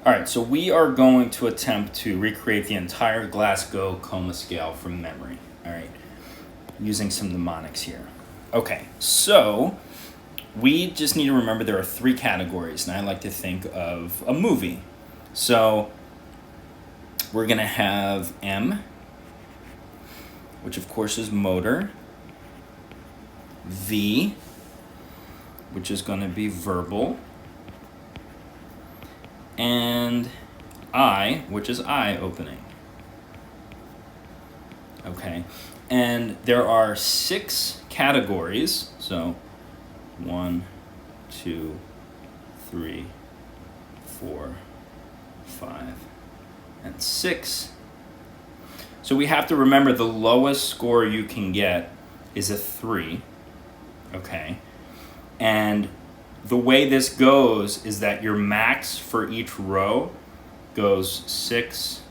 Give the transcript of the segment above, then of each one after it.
All right, so we are going to attempt to recreate the entire Glasgow Coma scale from memory. All right, using some mnemonics here. Okay, so we just need to remember there are 3 categories, and I like to think of a movie. So we're going to have M, which of course is motor, V, which is going to be verbal, and I, which is eye opening. Okay, and there are 6 categories, so 1, 2, 3, 4, 5, and 6. So we have to remember the lowest score you can get is a 3, okay? And the way this goes is that your max for each row goes 6,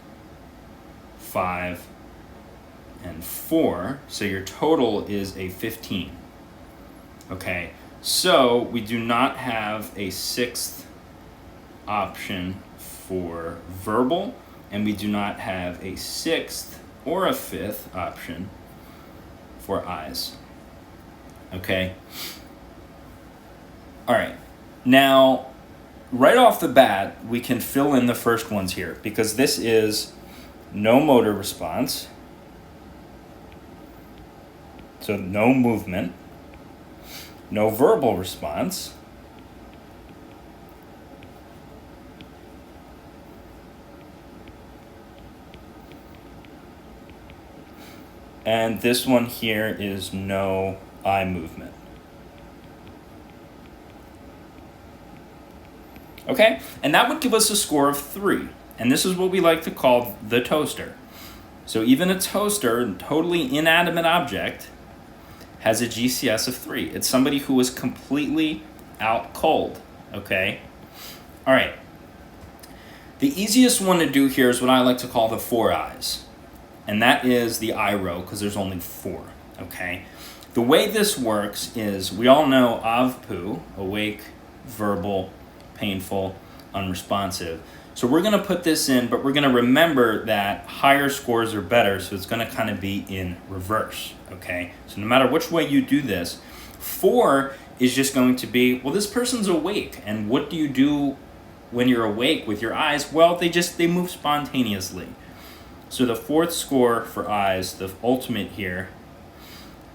5, and 4. So your total is a 15. Okay, so we do not have a 6th option for verbal, and we do not have a 6th or a 5th option for eyes. Okay. All right, now, right off the bat, we can fill in the first ones here because this is no motor response, so no movement, no verbal response, and this one here is no eye movement. Okay, and that would give us a score of 3. And this is what we like to call the toaster. So even a toaster, a totally inanimate object, has a GCS of 3. It's somebody who is completely out cold, okay? All right. The easiest one to do here is what I like to call the 4 eyes. And that is the eye row, because there's only 4, okay? The way this works is, we all know AVPU, awake, verbal, painful, unresponsive. So we're going to put this in, but we're going to remember that higher scores are better, so it's going to kind of be in reverse, okay? So no matter which way you do this, 4 is just going to be, well, this person's awake, and what do you do when you're awake with your eyes? Well, they move spontaneously. So the 4th score for eyes, the ultimate here,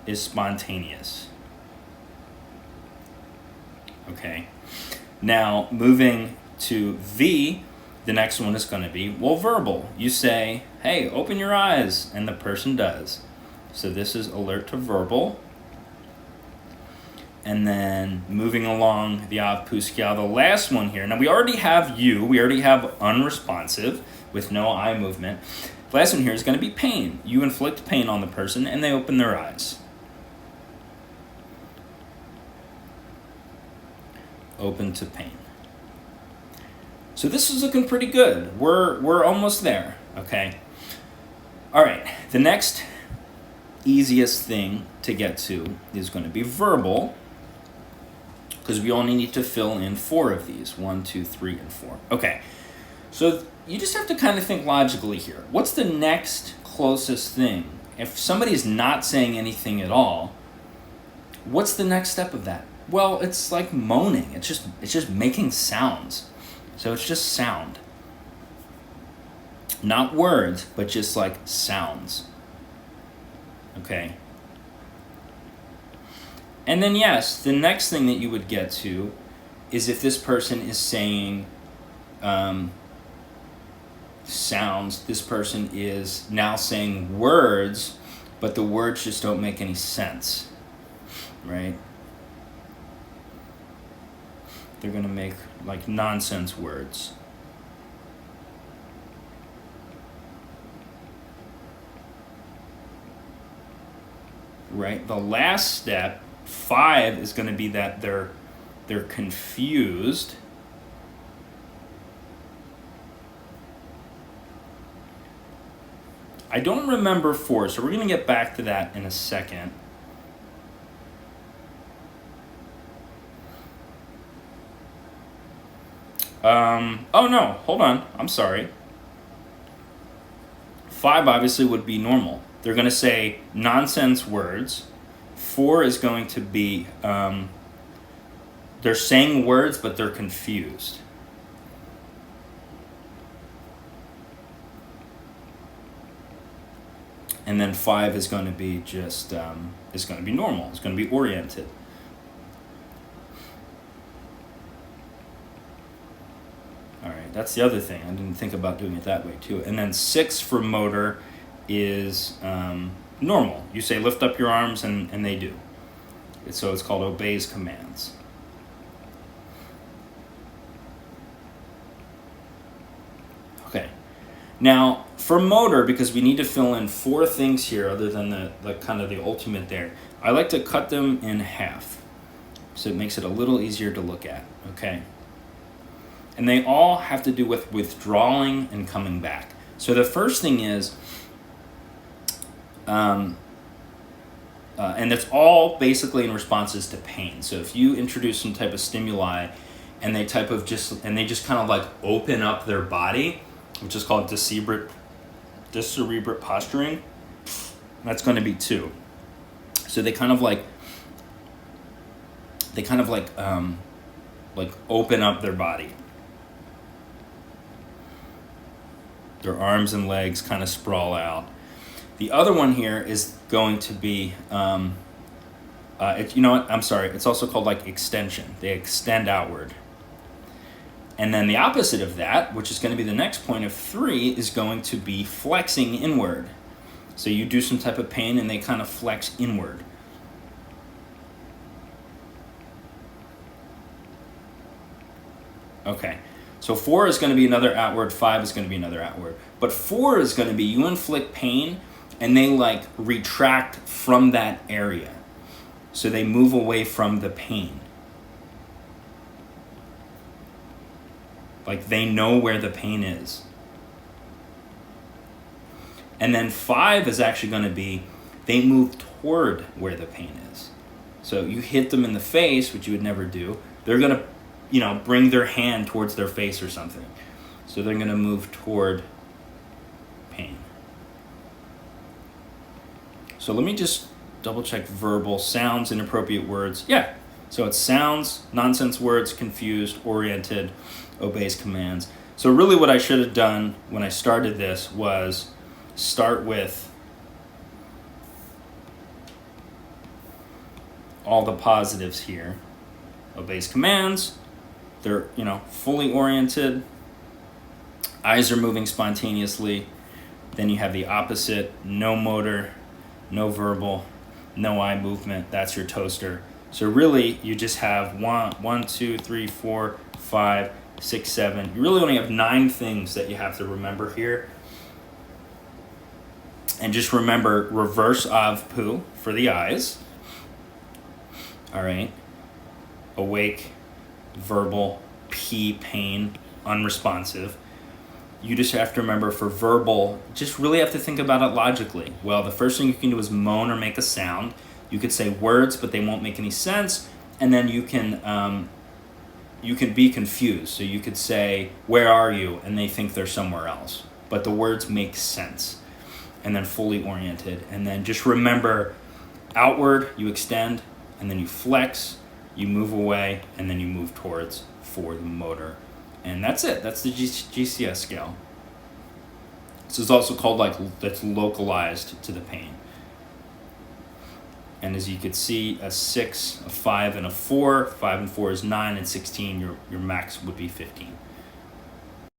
is spontaneous. Okay. Now, moving to V, the next one is going to be, well, verbal. You say, hey, open your eyes, and the person does. So this is alert to verbal. And then moving along the AVPU scale, the last one here. Now, we already have U. We already have unresponsive with no eye movement. The last one here is going to be pain. You inflict pain on the person, and they open their eyes. Open to pain. So this is looking pretty good. We're almost there, okay? All right, the next easiest thing to get to is going to be verbal, because we only need to fill in 4 of these. 1, 2, 3, and 4. Okay, so you just have to kind of think logically here. What's the next closest thing? If somebody's not saying anything at all, what's the next step of that? Well, it's like moaning. It's just making sounds. So it's just sound. Not words, but just like sounds. Okay. And then yes, the next thing that you would get to is if this person is saying sounds, this person is now saying words, but the words just don't make any sense. Right? They're going to make like nonsense words. Right? The last step, 5, is going to be that they're confused. I don't remember 4, so we're going to get back to that in a second. Oh no, hold on. I'm sorry. 5 obviously would be normal. They're going to say nonsense words. 4 is going to be, they're saying words, but they're confused. And then 5 is going to be just, is going to be normal. It's going to be oriented. All right, that's the other thing. I didn't think about doing it that way too. And then 6 for motor is normal. You say lift up your arms and they do. So it's called obeys commands. Okay. Now for motor, because we need to fill in 4 things here other than the kind of the ultimate there, I like to cut them in half. So it makes it a little easier to look at, okay? And they all have to do with withdrawing and coming back. So the first thing is, and it's all basically in responses to pain. So if you introduce some type of stimuli and they just kind of like open up their body, which is called decerebrate posturing, that's going to be 2. So they kind of like open up their body. Their arms and legs kind of sprawl out. The other one here is going to be, you know what? I'm sorry. It's also called like extension. They extend outward. And then the opposite of that, which is going to be the next point of 3, is going to be flexing inward. So you do some type of pain and they kind of flex inward. Okay. So 4 is going to be another outward, 5 is going to be another outward. But 4 is going to be you inflict pain and they like retract from that area. So they move away from the pain. Like they know where the pain is. And then 5 is actually going to be they move toward where the pain is. So you hit them in the face, which you would never do. They're going to bring their hand towards their face or something. So they're going to move toward pain. So let me just double check verbal, sounds, inappropriate words. Yeah. So it's sounds, nonsense words, confused, oriented, obeys commands. So really what I should have done when I started this was start with all the positives here. Obeys commands. They're, fully oriented. Eyes are moving spontaneously. Then you have the opposite, no motor, no verbal, no eye movement. That's your toaster. So really, you just have 1, 2, 3, 4, 5, 6, 7. You really only have 9 things that you have to remember here. And just remember reverse of poo for the eyes. All right. Awake, verbal, pee, pain, unresponsive. You just have to remember for verbal, just really have to think about it logically. Well, the first thing you can do is moan or make a sound. You could say words, but they won't make any sense. And then you can be confused. So you could say, "Where are you?" and they think they're somewhere else. But the words make sense. And then fully oriented. And then just remember, outward, you extend, and then you flex, you move away, and then you move towards for the motor. And that's it. That's the GCS scale. This is also called that's localized to the pain. And as you could see, a 6, a 5, and a 4. 5 and 4 is 9, and 16, your max would be 15.